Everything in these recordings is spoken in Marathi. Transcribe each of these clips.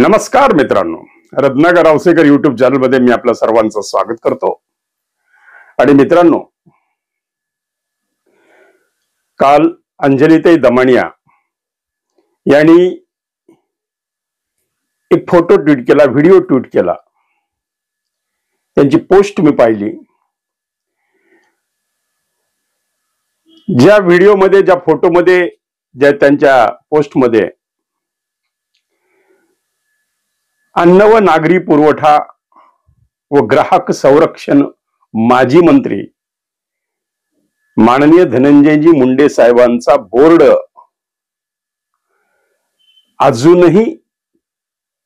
नमस्कार मित्रांनो, रत्नाकर रावसेकर युट्यूब चॅनल मध्ये मी आपल्या सर्वांचं स्वागत करतो। आणि मित्रांनो, काल अंजलीताई दमानिया यांनी एक फोटो ट्वीट केला, व्हिडिओ ट्वीट केला। त्यांची पोस्ट मी पाहिली। ज्या व्हिडिओ मध्ये, ज्या फोटो मध्ये, ज्या त्यांच्या पोस्ट मध्ये अन्न व नागरी पुरवठा व ग्राहक संरक्षण माजी मंत्री माननीय धनंजयजी मुंडे साहेबांचा बोर्ड अजूनही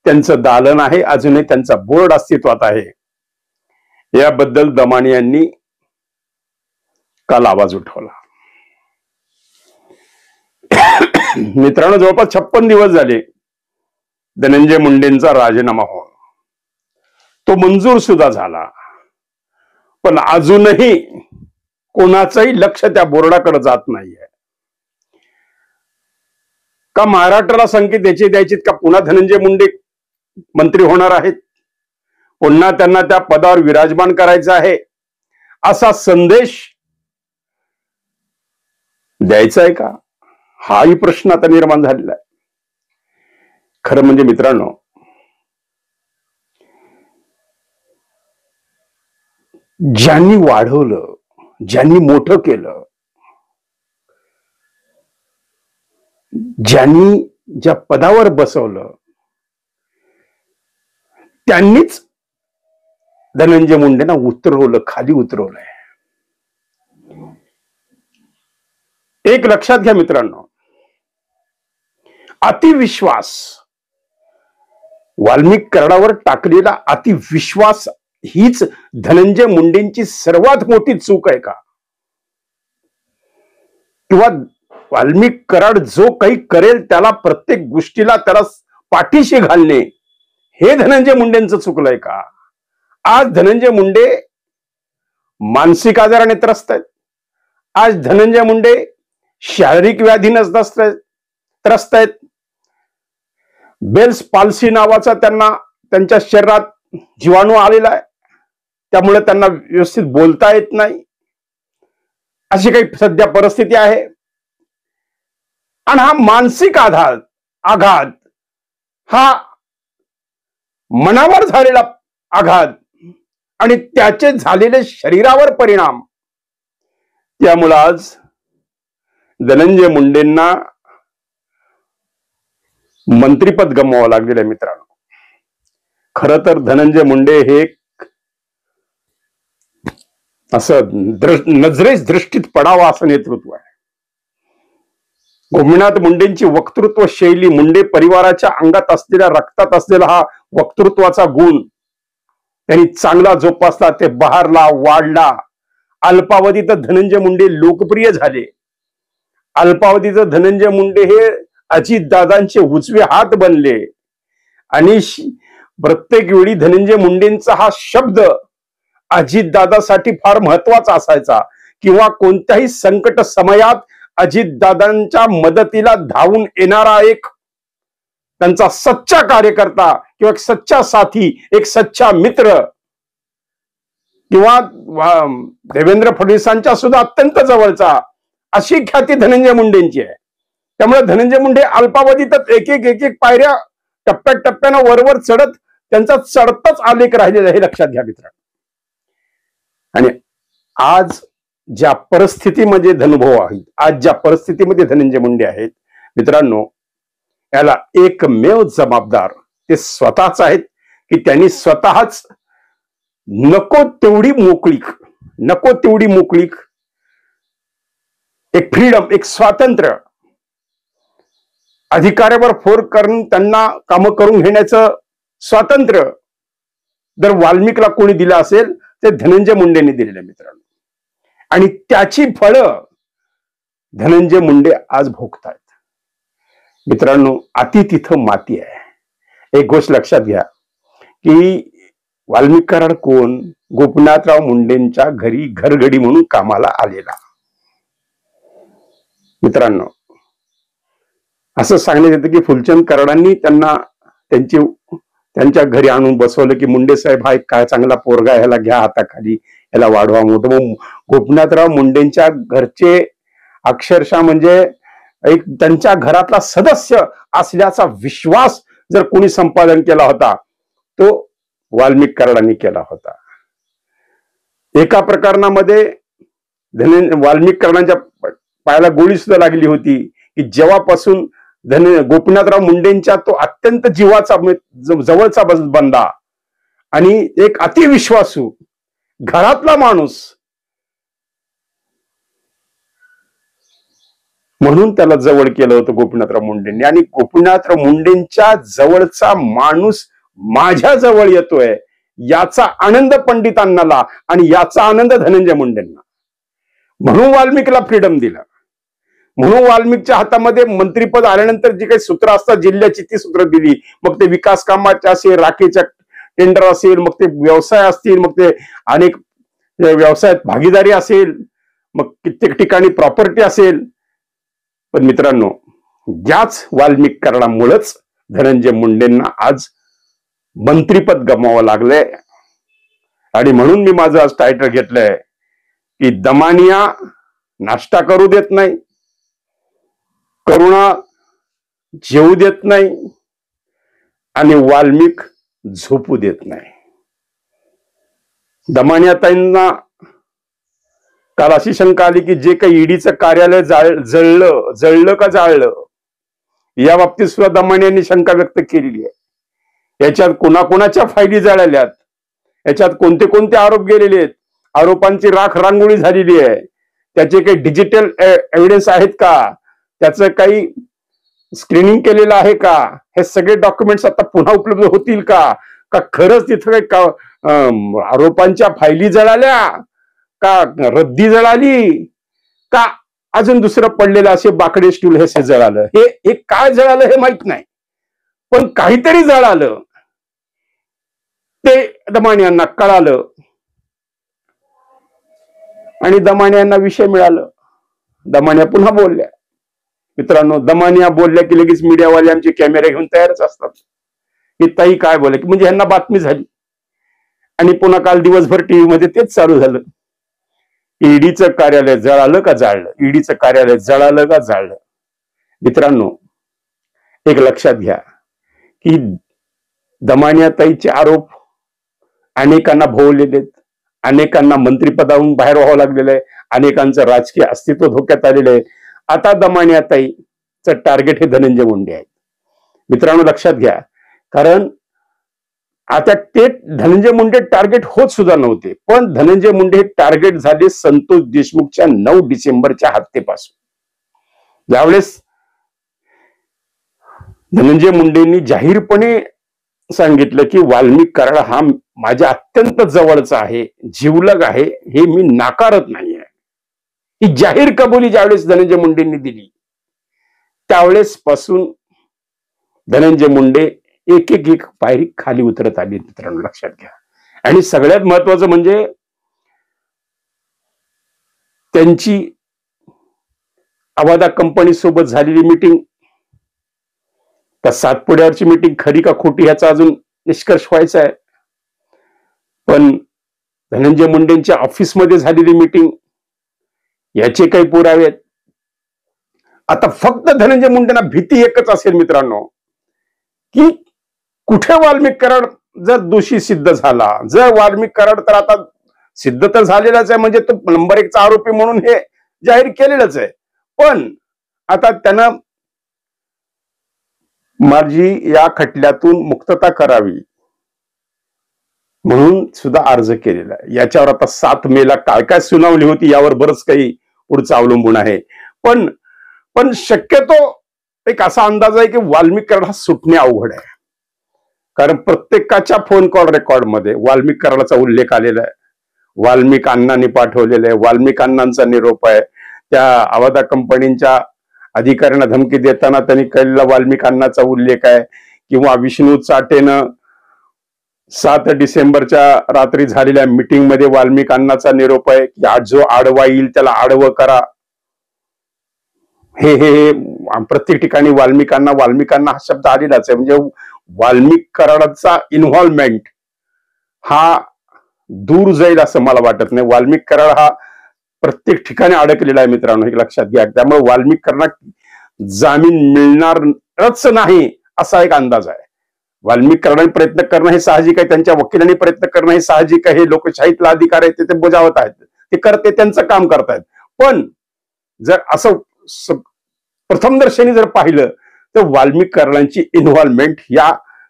त्यांचं दालन आहे, अजूनही त्यांचा बोर्ड अस्तित्वात आहे, याबद्दल दमानियांनी काल आवाज उठवला। मित्रांनो, जवळपास 56 दिवस झाले धनंजय मुंडेंचा राजीनामा होऊन, तो मंजूर सुद्धा झाला, पण अजूनही कोणाचंही लक्ष त्या बोर्डाकडे जात नाहीये। का महाराष्ट्राला संकेत द्यायचे का पुन्हा धनंजय मुंडे मंत्री होणार आहेत, पुन्हा त्यांना त्या पदावर विराजमान करायचं आहे, असा संदेश द्यायचा आहे का? हाही प्रश्न आता निर्माण झालेला आहे। खरं म्हणजे मित्रांनो, ज्यांनी वाढवलं, ज्यांनी मोठं केलं, ज्यांनी ज्या पदावर बसवलं, त्यांनीच धनंजय मुंडेंना उतरवलं, खाली उतरवलंय। एक लक्षात घ्या मित्रांनो, अतिविश्वास, वाल्मिक कराडावर टाकलेला अतिविश्वास हीच धनंजय मुंडेंची सर्वात मोठी चूक आहे का? किंवा वाल्मिक कराड जो काही करेल त्याला, प्रत्येक गोष्टीला त्याला पाठीशी घालणे, हे धनंजय मुंडेंचं चुकलंय का? आज धनंजय मुंडे मानसिक आजाराने त्रस्त आहेत। आज धनंजय मुंडे शारीरिक व्याधीने त्रस्त आहेत। बेल्स पाल्सी नावाचा त्यांना त्यांच्या शरीरात जीवाणू आलेला आहे, त्यामुळे त्यांना व्यवस्थित बोलता येत नाही, अशी काही सध्या परिस्थिती आहे। आणि हा मानसिक आघात, हा मनावर झालेला आघात आणि त्याचे झालेले शरीरावर परिणाम, त्यामुळे आज धनंजय मुंडेंना मंत्रिपद गमवावं लागलेलं आहे। मित्रांनो, खरं तर धनंजय मुंडे हे असं नजरेस दृष्टीत पडावं असं नेतृत्व आहे। गोपीनाथ मुंडेंची वक्तृत्व शैली, मुंडे परिवाराच्या अंगात असलेल्या, रक्तात असलेला हा वक्तृत्वाचा गुण त्यांनी चांगला जोपासला, ते बहारला, वाढला। अल्पावधीत धनंजय मुंडे लोकप्रिय झाले। अल्पावधीत धनंजय मुंडे हे अजितदादांचे उजवे हात बनले आणि प्रत्येक वेळी धनंजय मुंडेंचा हा शब्द अजितदादासाठी फार महत्वाचा असायचा, किंवा कोणत्याही संकट समयात अजितदादांच्या मदतीला धावून येणारा एक त्यांचा सच्चा कार्यकर्ता किंवा एक सच्चा साथी, एक सच्चा मित्र, किंवा देवेंद्र फडणवीसांच्या सुद्धा अत्यंत जवळचा, अशी ख्याती धनंजय मुंडेंची आहे। त्यामुळे धनंजय मुंडे अल्पावधीतच एक एक पायऱ्या टप्प्याटप्प्यानं वरवर चढत, त्यांचा चढतच आलेख राहिलेला आहे, हे लक्षात घ्या मित्रांनो। आणि आज ज्या परिस्थितीमध्ये धनुभाऊ आहेत, आज ज्या परिस्थितीमध्ये धनंजय मुंडे आहेत मित्रांनो, याला एकमेव जबाबदार ते स्वतःच आहेत, की त्यांनी स्वतःच नको तेवढी मोकळीक, एक फ्रीडम, एक स्वातंत्र्य, अधिकाऱ्यावर फोर करून त्यांना कामं करून घेण्याचं स्वातंत्र्य जर वाल्मिकला कोणी दिलं असेल ते धनंजय मुंडेंनी दिलेलं मित्रांनो। आणि त्याची फळं धनंजय मुंडे आज भोगतायत। मित्रांनो, अति तिथं माती आहे। एक गोष्ट लक्षात घ्या की वाल्मिक कराड कोण? गोपीनाथराव मुंडेंच्या घरी घरगडी म्हणून कामाला आलेला मित्रांनो। असं सांगण्यात येतं की फुलचंद कराडांनी त्यांना त्यांची त्यांच्या घरी आणून बसवलं की मुंडे साहेब हा एक काय चांगला पोरगा, ह्याला घ्या हाताखाली, ह्याला वाढवा मोठं. मग गोपीनाथराव मुंडेंच्या घरचे अक्षरशः म्हणजे एक त्यांच्या घरातला सदस्य असल्याचा विश्वास जर कोणी संपादन केला होता तो वाल्मिक कराडांनी केला होता. एका प्रकरणामध्ये वाल्मिक कराडांच्या पायाला गोळी सुद्धा लागली होती की जेव्हापासून गोपीनाथराव मुंडेंच्या तो अत्यंत जीवाचा जवळचा बंदा आणि एक अतिविश्वासू घरातला माणूस म्हणून त्याला जवळ केलं होतं गोपीनाथराव मुंडेंनी. आणि गोपीनाथराव मुंडेंच्या जवळचा माणूस माझ्या जवळ येतोय याचा आनंद पंडितांना आणि याचा आनंद धनंजय मुंडेंना. म्हणून वाल्मिकला फ्रीडम दिलं. म्हणून वाल्मिकच्या हातामध्ये मंत्रीपद आल्यानंतर जी काही सूत्र असतात जिल्ह्याची ती सूत्र दिली. मग ते विकास कामाचे असेल, राखेच्या टेंडर असेल, मग ते व्यवसाय असतील, मग ते अनेक व्यवसायात भागीदारी असेल, मग कित्येक ठिकाणी प्रॉपर्टी असेल. पण मित्रांनो, याच वाल्मिक कराडामुळेच धनंजय मुंडेंना आज मंत्रीपद गमावं लागलंय. आणि म्हणून मी माझं आज टायटल घेतलंय की दमानिया नाश्ता करू देत नाही, करुणा जेवू देत नाही आणि वाल्मिक झोपू देत नाही. दमानियाताईंना काल अशी शंका आली की जे काही ईडीचं कार्यालय जळलं का जाळलं या बाबतीत सुद्धा दमानियांनी शंका व्यक्त केलेली आहे. याच्यात कोणाकोणाच्या फायली जळाल्यात, याच्यात कोणते कोणते आरोप गेलेले आहेत, आरोपांची राख रांगोळी झालेली आहे, त्याचे काही डिजिटल एव्हिडन्स आहेत का, त्याचं काही स्क्रीनिंग केलेलं आहे का, हे सगळे डॉक्युमेंट्स आता पुन्हा उपलब्ध होतील का, का खरंच तिथं काही आरोपांच्या फायली जळाल्या, का रद्दी जळाली, का अजून दुसरं पडलेलं असे बाकडे स्टूल हे जळालं. हे काय जळालं हे माहित नाही, पण काहीतरी जळालं ते दमानियांना कळालं आणि दमानियांना विषय मिळालं. दमानिया पुन्हा बोलल्या. मित्रांनो, दमानिया बोलल्या की लगेच मीडियावाले आमचे कॅमेरे घेऊन तयारच असतात. ही ताई काय बोलले की म्हणजे ह्यांना बातमी झाली. आणि पुन्हा काल दिवसभर टीव्ही मध्ये तेच चालू झालं. ईडीचं कार्यालय जळालं का जाळलं, ईडीचं कार्यालय जळालं का जाळलं. मित्रांनो, एक लक्षात घ्या की दमानियाताईचे आरोप अनेकांना भोवलेले आहेत, अनेकांना मंत्रिपदावरून बाहेर व्हावं लागलेलं आहे, अनेकांचं राजकीय अस्तित्व धोक्यात आलेलं आहे. आता दमानियाताईचं टार्गेट हे धनंजय मुंडे आहेत. मित्रांनो लक्षात घ्या, कारण आता ते धनंजय मुंडे टार्गेट होत सुद्धा नव्हते, पण धनंजय मुंडे टार्गेट झाले संतोष देशमुखच्या 9 डिसेंबरच्या हत्येपासून. ज्यावेळेस धनंजय मुंडेंनी जाहीरपणे सांगितलं की वाल्मिक कराड हा माझ्या अत्यंत जवळचा आहे, जिवलग आहे, हे मी नाकारत नाहीये. ही जाहीर कबुली ज्यावेळेस धनंजय मुंडेंनी दिली त्यावेळेस पासून धनंजय मुंडे एक एक एक पायरी खाली उतरत आली. मित्रांनो लक्षात घ्या. आणि सगळ्यात महत्वाचं म्हणजे त्यांची अवादा कंपनी सोबत झालेली मीटिंग, त्या सातपुड्यावरची मीटिंग खरी का खोटी ह्याचा अजून निष्कर्ष व्हायचा आहे. पण धनंजय मुंडेंच्या ऑफिसमध्ये झालेली मीटिंग याचे काही पुरावे आहेत. आता फक्त धनंजय मुंडेंना भीती एकच असेल मित्रांनो की कुठे वाल्मिक कराड जर दोषी सिद्ध झाला, जर वाल्मिक कराड तर आता सिद्ध तर झालेलाच आहे, म्हणजे तो नंबर 1 चा आरोपी म्हणून हे जाहीर केलेलंच आहे, पण आता त्यानं माझी या खटल्यातून मुक्तता करावी म्हणून सुद्धा अर्ज केलेला आहे. याच्यावर आता 7 मेला काय काय सुनावणी होती यावर बरंच काही पुढचं अवलंबून आहे. पण शक्यतो एक असा अंदाज आहे की वाल्मिक कराड हा सुटणे अवघड आहे. कारण प्रत्येकाच्या फोन कॉल रेकॉर्ड मध्ये वाल्मिक कराडाचा उल्लेख आलेला आहे, वाल्मिक अण्णांनी पाठवलेला आहे, वाल्मिक अण्णांचा निरोप आहे. त्या अवादा कंपनीच्या अधिकाऱ्यांना धमकी देताना त्यांनी केलेला वाल्मिक अण्णाचा उल्लेख आहे. किंवा विष्णू चाटेनं 7 डिसेंबरच्या रात्री झालेल्या मीटिंग मध्ये वाल्मिक अण्णाचा निरोप आहे की आज जो आडवा येईल त्याला आडवं करा. हे प्रत्येक ठिकाणी वाल्मिकांना हा शब्द आलेलाच आहे. म्हणजे वाल्मिक कराडाचा इन्व्हॉल्वमेंट हा दूर जाईल असं मला वाटत नाही. वाल्मिक कराड हा प्रत्येक ठिकाणी अडकलेला आहे मित्रांनो, हे लक्षात घ्या. त्यामुळे वाल्मिक कराडांना जामीन मिळणारच नाही असा एक अंदाज आहे. वाल्मिक कराडांनी प्रयत्न करणं हे साहजिक आहे, त्यांच्या वकिलांनी प्रयत्न करणं हे साहजिक आहे. हे लोकशाहीतला अधिकार आहे ते बजावत आहेत, ते करते, त्यांचं काम करतायत. पण जर असं प्रथमदर्शनी जर पाहिलं तर वाल्मिक कराडांची इन्व्हॉल्वमेंट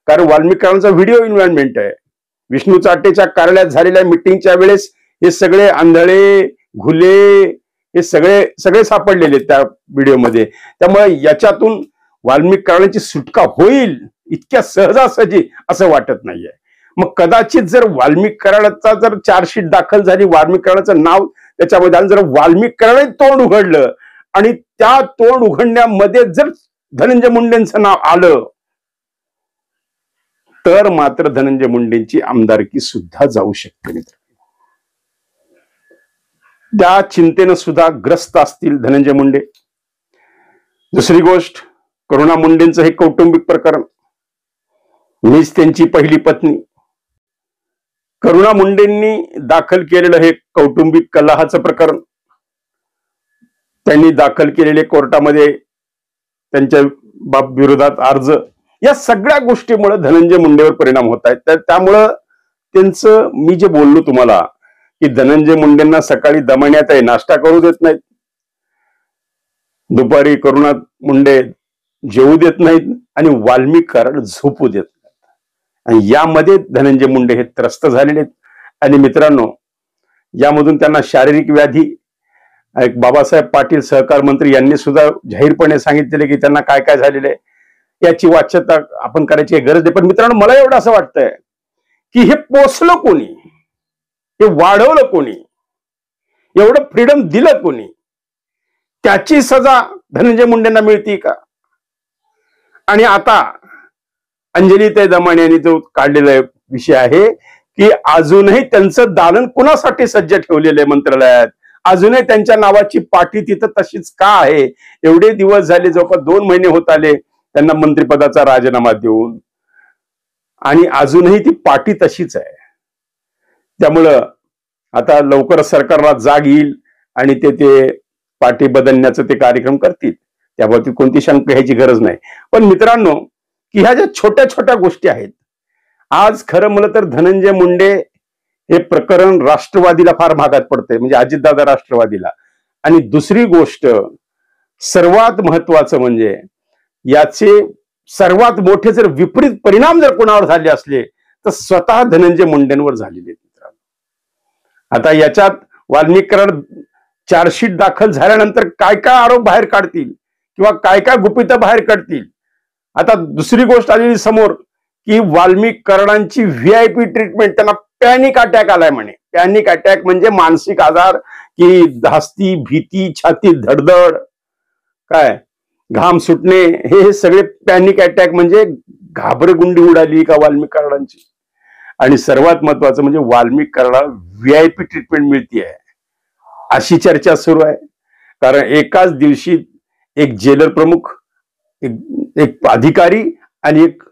कारण वाल्मिक कराडांचा व्हिडिओ इन्व्हॉल्वमेंट आहे. विष्णू चाटेच्या कार्यालयात झालेल्या मिटिंगच्या वेळेस हे सगळे आंधळे घुले हे सगळे सापडलेले त्या व्हिडिओमध्ये. त्यामुळे याच्यातून वाल्मिक कराडांची सुटका होईल इतक्या सहजासहजी असं वाटत नाहीये. मग कदाचित जर वाल्मिक कराडाचा जर चार्जशीट दाखल झाली, वाल्मिक कराडाचं नाव त्याच्यामध्ये जर वाल्मिक कराडाने तोंड उघडलं आणि त्या तोंड उघडण्यामध्ये जर धनंजय मुंडेंचं नाव आलं तर मात्र धनंजय मुंडेंची आमदारकी सुद्धा जाऊ शकते मित्र. त्या चिंतेनं सुद्धा ग्रस्त असतील धनंजय मुंडे. दुसरी गोष्ट, करुणा मुंडेंचं हे कौटुंबिक प्रकरण, मीच त्यांची पहिली पत्नी. करुणा मुंडेंनी दाखल केलेलं हे कौटुंबिक कलहाचं प्रकरण, त्यांनी दाखल केलेले कोर्टामध्ये त्यांच्या बाप विरोधात अर्ज, या सगळ्या गोष्टीमुळे धनंजय मुंडेवर परिणाम होत आहेत. तर त्यामुळं त्यांचं मी जे बोललो तुम्हाला की धनंजय मुंडेंना सकाळी दमण्यात आहे, नाश्ता करू देत नाहीत, दुपारी करुणा मुंडे जेवू देत नाहीत आणि वाल्मिक कराड झोपू देत नाहीत. आणि यामध्ये धनंजय मुंडे हे त्रस्त झालेले आहेत. आणि मित्रांनो, यामधून त्यांना शारीरिक व्याधी, एक बाबासाहेब पाटील सहकार मंत्री यांनी सुद्धा जाहीरपणे सांगितलेले की त्यांना काय काय झालेलं आहे, याची वाच्यता आपण करायची गरज आहे. पण मित्रांनो, मला एवढं असं वाटतंय की हे पोचलं कोणी, हे वाढवलं कोणी, एवढं फ्रीडम दिलं कोणी, त्याची सजा धनंजय मुंडेंना मिळते का? आणि आता अंजलीताई दमाणे यांनी जो काढलेला विषय आहे की अजूनही त्यांचं दालन कुणासाठी सज्ज ठेवलेलं आहे मंत्रालयात, अजूनही त्यांच्या नावाची पाटी तिथं तशीच का आहे? एवढे दिवस झाले, जवळपास 2 महिने होत आले त्यांना मंत्रिपदाचा राजीनामा देऊन, आणि अजूनही ती पाटी तशीच आहे. त्यामुळं आता लवकरच सरकारला जाग येईल आणि ते पाटी बदलण्याचं ते कार्यक्रम करतील, त्याबाबतीत कोणती शंका घ्यायची गरज नाही. पण मित्रांनो, की ह्या ज्या छोट्या छोट्या गोष्टी आहेत, आज खरं म्हणलं तर धनंजय मुंडे हे प्रकरण राष्ट्रवादीला फार भागात पडतंय, म्हणजे अजितदादा राष्ट्रवादीला. आणि दुसरी गोष्ट, सर्वात महत्वाचं म्हणजे याचे सर्वात मोठे जर विपरीत परिणाम जर कोणावर झाले असले तर स्वतः धनंजय मुंडेंवर झालेले मित्रांनो. आता याच्यात वाल्मिक कराड चार्जशीट दाखल झाल्यानंतर काय काय आरोप बाहेर काढतील किंवा काय काय गुपितं बाहेर काढतील. आता दुसरी गोष्ट आलेली समोर की वाल्मिक कराडांची VIP ट्रीटमेंट, त्यांना पॅनिक अटॅक आलाय म्हणे. पॅनिक अटॅक म्हणजे मानसिक आजार, की धास्ती, भीती, छाती धडधड, काय घाम सुटणे, हे सगळे पॅनिक अटॅक म्हणजे घाबरगुंडी उडाली का वाल्मिक कराडांची. आणि सर्वात महत्वाचं म्हणजे वाल्मिक कराडाला VIP ट्रीटमेंट मिळतीये अशी चर्चा सुरू आहे. कारण एकाच दिवशी एक जेलर प्रमुख, एक अधिकारी आणि एक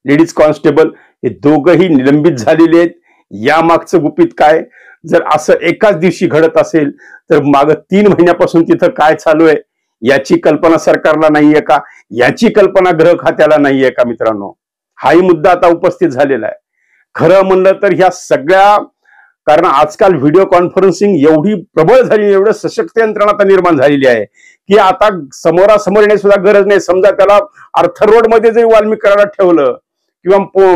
लेडीज कॉन्स्टेबल हे दोघंही निलंबित झालेले आहेत. यामागचं गुपित काय? जर असं एकाच दिवशी घडत असेल तर माग 3 महिन्यापासून तिथं काय चालू आहे याची कल्पना सरकारला नाहीये का? याची कल्पना गृह खात्याला नाहीये का? मित्रांनो, हाही मुद्दा आता उपस्थित झालेला आहे. खरं म्हणलं तर ह्या सगळ्या, कारण आजकाल व्हिडिओ कॉन्फरन्सिंग एवढी प्रबळ झाली, एवढं सशक्त यंत्रणा आता निर्माण झालेली आहे की आता समोरासमोर येण्याची सुद्धा गरज नाही. समजा त्याला अर्थर रोड मध्ये जरी वाल्मिक कराडात ठेवलं किंवा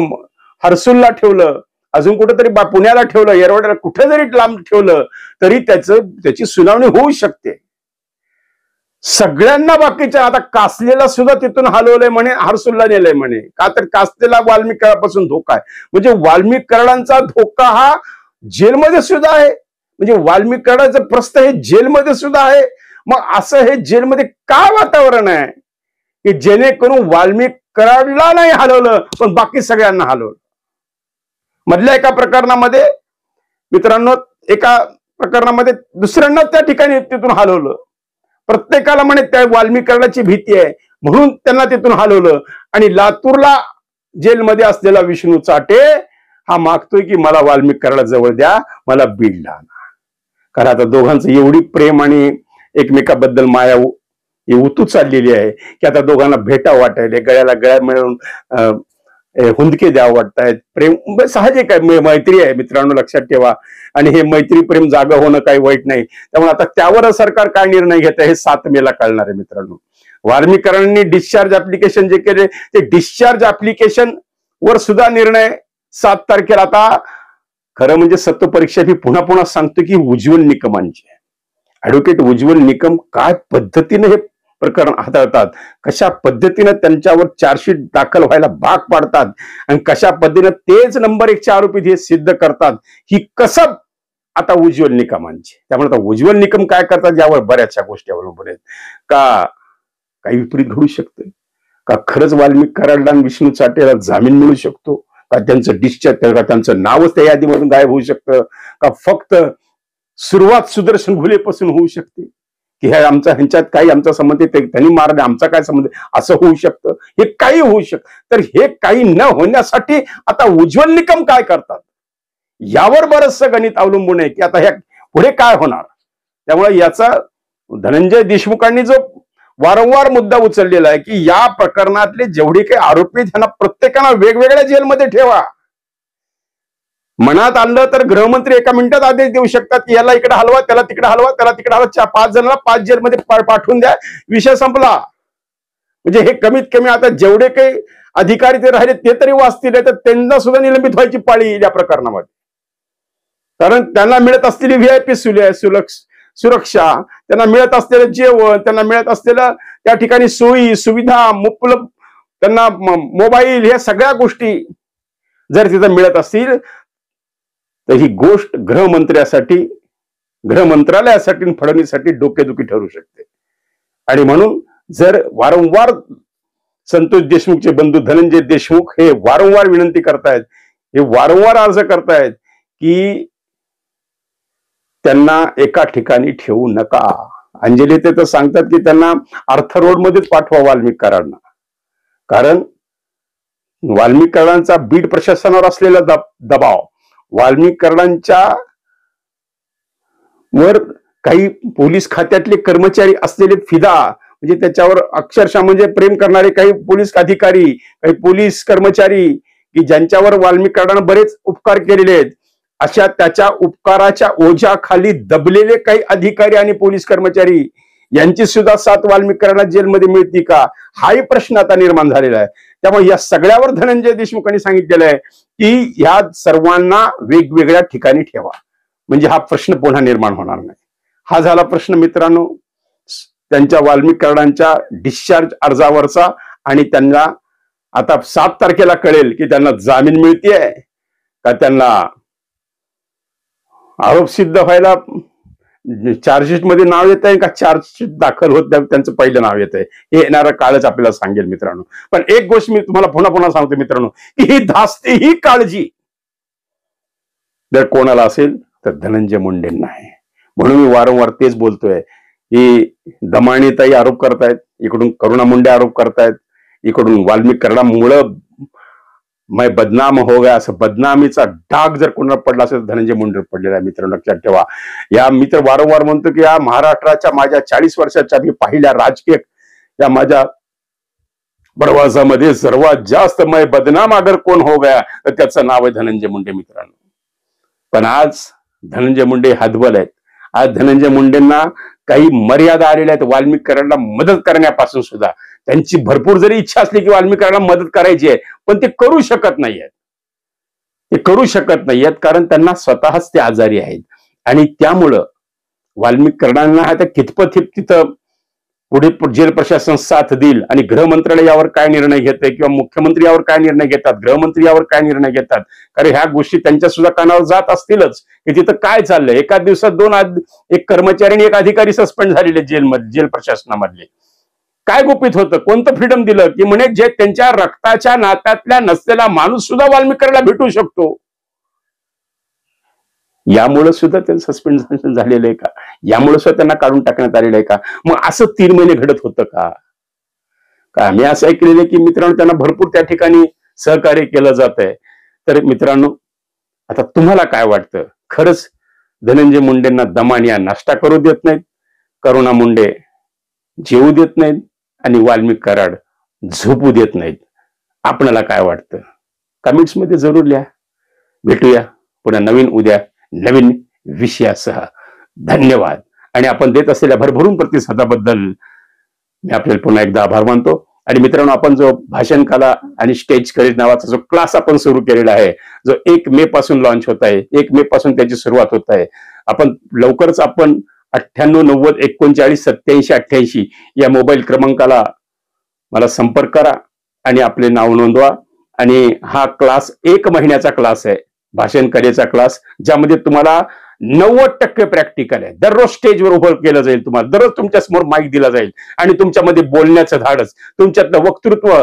हर्सुलला ठेवलं, अजून कुठेतरी पुण्याला ठेवलं, येरवड्याला कुठे जरी लांब ठेवलं तरी त्याची सुनावणी होऊ शकते. सगळ्यांना बाकीच्या, आता कासलेला सुद्धा तिथून हलवलंय म्हणे, हर्सुलला नेलंय म्हणे, का तर कासलेला वाल्मिक कराडापासून धोका आहे. म्हणजे वाल्मिक कराडांचा धोका हा जेलमध्ये सुद्धा आहे, म्हणजे वाल्मिक कराडाचं प्रस्थ हे जेलमध्ये सुद्धा आहे. मग असं हे जेलमध्ये का वातावरण आहे की जेणेकरून वाल्मिक कराडला नाही हलवलं पण बाकी सगळ्यांना हलवलं. मधल्या एका प्रकरणामध्ये मित्रांनो, एका प्रकरणामध्ये दुसऱ्यांना त्या ठिकाणी तिथून हलवलं. प्रत्येकाला म्हणे त्या वाल्मिक कराडाची भीती आहे म्हणून त्यांना तिथून हलवलं. आणि लातूरला जेलमध्ये असलेला विष्णू चाटे हा मागतोय की मला वाल्मिक कराडला जवळ द्या, मला बीडला आणा. कारण आता दोघांचं एवढी प्रेम आणि एकमेकाबद्दल माया उतू चाललेली आहे की आता दोघांना भेटा वाटायले, गळ्याला गळ्या मिळून हुंदके द्यावं वाटतायत. प्रेम साहजिक आहे, मैत्री आहे मित्रांनो, लक्षात ठेवा. आणि हे मैत्री प्रेम जागा होणं काही वाईट नाही. त्यामुळे आता त्यावर सरकार काय निर्णय घेत आहे हे 7 मेला कळणार आहे मित्रांनो. वाल्मिकांनी डिस्चार्ज ऍप्लिकेशन जे केले ते डिस्चार्ज ऍप्लिकेशन वर सुद्धा निर्णय 7 तारखेला. आता खरं म्हणजे सत्व परीक्षा मी पुन्हा पुन्हा सांगतो की उज्ज्वल निकमांची, ऍडव्होकेट उज्ज्वल निकम काय पद्धतीने हे प्रकरण हाताळतात, कशा पद्धतीने त्यांच्यावर चार्जशीट दाखल व्हायला भाग पाडतात आणि कशा पद्धतीने तेच नंबर 1चे आरोपी हे सिद्ध करतात, ही कसब आता उज्ज्वल निकमांची. त्यामुळे आता उज्ज्वल निकम काय करतात यावर बऱ्याचशा गोष्टी अवलंबून आहेत. का काही विपरीत घडू शकते का, खरंच वाल्मिक कराडला आणि विष्णू चाटेला जामीन मिळू शकतो का, त्यांचं डिस्चार्ज का त्यांचं नावच त्या यादीमधून गायब होऊ शकतं का, फक्त सुरुवात सुदर्शन घुलेपासून होऊ शकते की ह्यांच्यात काही आमचा संबंध त्यांनी मारले, आमचा काय संबंध, असं होऊ शकतं. हे काही होऊ शकतं. तर हे काही न होण्यासाठी आता उज्ज्वल निकम काय करतात यावर बरंचसं गणित अवलंबून आहे की आता ह्या पुढे काय होणार. त्यामुळे याचा धनंजय देशमुखांनी जो वारंवार मुद्दा उचललेला आहे की या प्रकरणातले जेवढे काही आरोपी त्यांना प्रत्येकाला वेगवेगळ्या जेलमध्ये ठेवा. मनात आणलं तर गृहमंत्री एका मिनिटात आदेश देऊ शकतात की याला इकडे हलवा, त्याला तिकडे हलवा, त्याला तिकडे हलवा, 5 जणांना 5 जेलमध्ये पाठवून द्या, विषय संपला. म्हणजे हे कमीत कमी आता जेवढे काही अधिकारी ते राहिले ते तरी वाचतील, तर त्यांना सुद्धा निलंबित व्हायची पाळी येईल या प्रकरणामध्ये. कारण त्यांना मिळत असलेली व्हीआयपी सुरक्षा, त्यांना मिळत असलेलं जेवण, त्यांना मिळत असलेलं त्या ठिकाणी सोयी सुविधा, मुबलक त्यांना मोबाईल, ह्या सगळ्या गोष्टी जर तिथं मिळत असतील तर ही गोष्ट गृहमंत्रालयासाठी फडणवीससाठी डोकेदुखी ठरू शकते. आणि म्हणून जर वारंवार संतोष देशमुखचे बंधू धनंजय देशमुख हे वारंवार विनंती करतायत, हे वारंवार अर्ज करतायत की त्यांना एका ठिकाणी ठेवू नका. अंजली ते तर सांगतात की त्यांना अर्थ रोड मध्येच पाठवा वाल्मिक कराडना. कारण वाल्मिक कराडांचा बीड प्रशासनावर असलेला दबाव, वाल्मिक कराडांच्या वर काही पोलीस खात्यातले कर्मचारी असलेले फिदा, म्हणजे त्याच्यावर अक्षरशः म्हणजे प्रेम करणारे काही पोलीस अधिकारी, काही पोलीस कर्मचारी की ज्यांच्यावर वाल्मिक कराडांना बरेच उपकार केलेले आहेत, अशा त्याच्या उपकाराच्या ओझ्याखाली दबलेले काही अधिकारी आणि पोलीस कर्मचारी यांची सुद्धा साथ वाल्मिक कराडांना जेलमध्ये मिळती का, हाही प्रश्न आता निर्माण झालेला आहे. त्यामुळे या सगळ्यावर धनंजय देशमुखांनी सांगितलेलं आहे की या सर्वांना वेगवेगळ्या ठिकाणी ठेवा, म्हणजे हा प्रश्न पुन्हा निर्माण होणार नाही. हा झाला प्रश्न मित्रांनो त्यांच्या वाल्मिक कराडांच्या डिस्चार्ज अर्जावरचा. आणि त्यांना आता 7 तारखेला कळेल की त्यांना जामीन मिळतेय का, त्यांना आरोप सिद्ध व्हायला चार्जशीट मध्ये नाव येत आहे का, चार्जशीट दाखल होत त्यांचं पहिलं नाव येत आहे. हे येणारा काळच आपल्याला सांगेल मित्रांनो. पण एक गोष्ट मी तुम्हाला पुन्हा पुन्हा सांगतो मित्रांनो की ही धास्ती, ही काळजी जर कोणाला असेल तर धनंजय मुंडेंना आहे. म्हणून मी वारंवार तेच बोलतोय की दमाणीताई आरोप करतायत, इकडून करुणा मुंडे आरोप करतायत, इकडून वाल्मिक कराडामुळं मैं बदनाम हो गया, असं बदनामीचा डाग जर कोणाला पडला असेल तर धनंजय मुंडे पडलेला आहे मित्रांनो, लक्षात ठेवा. या मित्र वारंवार म्हणतो की या महाराष्ट्राच्या माझ्या 40 वर्षाच्या मी पाहिल्या राजकीय या माझ्या प्रवासामध्ये सर्वात जास्त मैं बदनाम अगर कोण हो गया तर त्याचं नाव आहे धनंजय मुंडे मित्रांनो. पण आज धनंजय मुंडे हतबल आहेत. आज धनंजय मुंडेंना काही मर्यादा आलेल्या आहेत वाल्मिक कराडांना मदत करण्यापासून सुद्धा. त्यांची भरपूर जरी इच्छा असली की वाल्मिक कराडांना मदत करायची आहे, पण ते करू शकत नाहीयेत. ते करू शकत नाहीयेत कारण त्यांना स्वतःच ते आजारी आहेत. आणि त्यामुळं वाल्मिक कराडांना आता कितपत तिथं पुढे जेल प्रशासन साथ देईल आणि गृह मंत्रालय यावर काय निर्णय घेते किंवा मुख्यमंत्री यावर काय निर्णय घेतात, गृहमंत्री यावर काय निर्णय घेतात, कारण ह्या गोष्टी त्यांच्या सुद्धा कानावर जात असतीलच की तिथं काय चाललंय. एका दिवसात एक कर्मचारी आणि एक अधिकारी सस्पेंड झालेले जेल प्रशासनामधले. काय गुपित होतं, कोणतं फ्रीडम दिलं की म्हणे जे त्यांच्या रक्ताच्या नात्यातल्या नसलेला माणूस सुद्धा वाल्मिक कराडाला भेटू शकतो. यामुळे सुद्धा त्यांचं सस्पेंड झालेलं आहे का, यामुळे सुद्धा त्यांना काढून टाकण्यात आलेलं आहे का. मग असं 3 महिने घडत होतं का. मी असं ऐकलेलं की मित्रांनो त्यांना भरपूर त्या ठिकाणी सहकार्य केलं जात आहे. तर मित्रांनो, आता तुम्हाला काय वाटतं? खरंच धनंजय मुंडेंना दमानिया नाश्ता करू देत नाहीत, करुणा मुंडे जेवू देत नाहीत आणि वाल्मिक कराड झोपू देत नाहीत? आपणाला काय वाटतं? कमेंट्स मध्ये जरूर लिहा. भेटूया पुन्हा नवीन उद्या नवीन विषयासह. धन्यवाद. आणि आपण देत असलेल्या भरभरून प्रतिसादाबद्दल मी आपल्याला पुन्हा एकदा आभार मानतो. आणि मित्रांनो, आपण जो भाषण कला आणि स्टेज करेज नावाचा जो क्लास आपण सुरू केलेला आहे, जो 1 मे पासून लॉन्च होत आहे, 1 मे पासून त्याची सुरुवात होत आहे. आपण लवकरच 98 90 39 87 88 या मोबाईल क्रमांकाला मला संपर्क करा आणि आपले नाव नोंदवा. आणि हा क्लास 1 महिन्याचा क्लास आहे, भाषण कलेचा क्लास, ज्यामध्ये तुम्हाला 90% प्रॅक्टिकल आहे. दररोज स्टेजवर उभं केलं जाईल, तुम्हाला दररोज तुमच्या समोर माईक दिला जाईल आणि तुमच्यामध्ये बोलण्याचं धाडस, तुमच्यातलं वक्तृत्व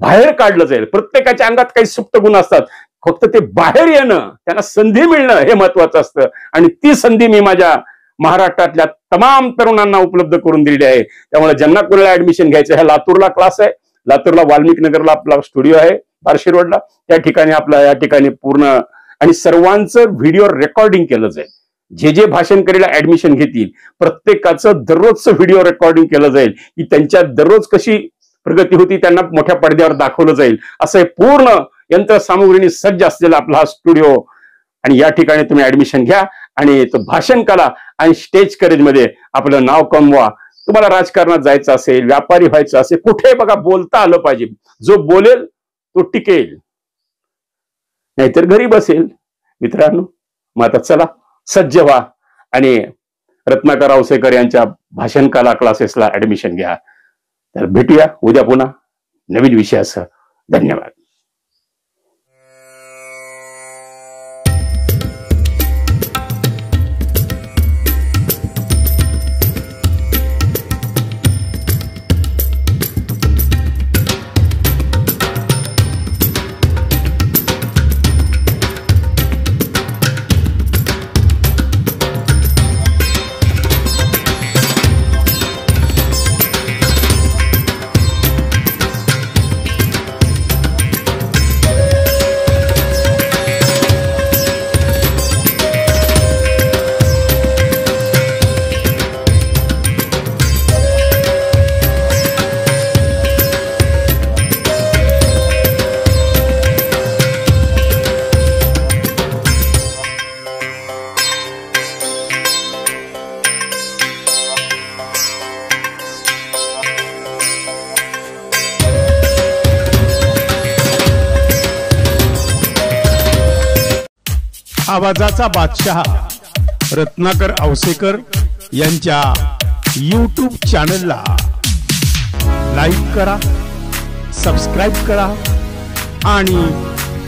बाहेर काढलं जाईल. प्रत्येकाच्या अंगात काही सुप्त गुण असतात, फक्त ते बाहेर येणं, त्यांना संधी मिळणं हे महत्वाचं असतं. आणि ती संधी मी माझ्या महाराष्ट्रातल्या तमाम तरुणांना उपलब्ध करून दिलेली आहे. त्यामुळे ज्यांना कोणाला ऍडमिशन घ्यायचं, ह्या लातूरला क्लास आहे, लातूरला वाल्मिक नगरला आपला स्टुडिओ आहे, बार्शी रोडला, त्या ठिकाणी आपला या ठिकाणी पूर्ण आणि सर्वांचं व्हिडिओ रेकॉर्डिंग केलं जाईल. जे जे भाषण करेला ऍडमिशन घेतील प्रत्येकाचं दररोजचं व्हिडिओ रेकॉर्डिंग केलं जाईल, की त्यांच्या दररोज कशी प्रगती होती त्यांना मोठ्या पडद्यावर दाखवलं जाईल. असं हे पूर्ण यंत्रसामुग्रीने सज्ज असलेला आपला हा स्टुडिओ. आणि या ठिकाणी तुम्ही ऍडमिशन घ्या आणि तो भाषण कला आणि स्टेज करेज मध्ये आपलं नाव कमवा. तुम्हाला राजकारणात जायचं असेल, व्यापारी व्हायचं असेल, कुठे बघा बोलता आलं पाहिजे. जो बोलेल तो टिकेल, नाहीतर घरी बसेल. मित्रांनो, मग आता चला सज्ज व्हा आणि रत्नाकर औसेकर यांच्या भाषण कला क्लासेसला ऍडमिशन घ्या. तर भेटूया उद्या पुन्हा नवीन विषयासह. धन्यवाद. आवाजाचा बादशाह रत्नाकर औसेकर यांच्या YouTube चॅनलला लाईक करा, सबस्क्राईब करा आणि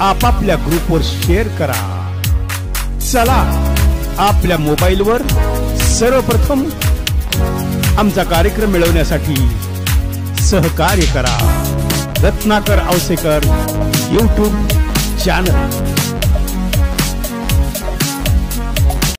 आपापल्या ग्रुपवर शेअर करा. चला आपल्या मोबाईलवर सर्वप्रथम आमचा कार्यक्रम मिळवण्यासाठी सहकार्य करा. Ratnakar Ausekar YouTube channel.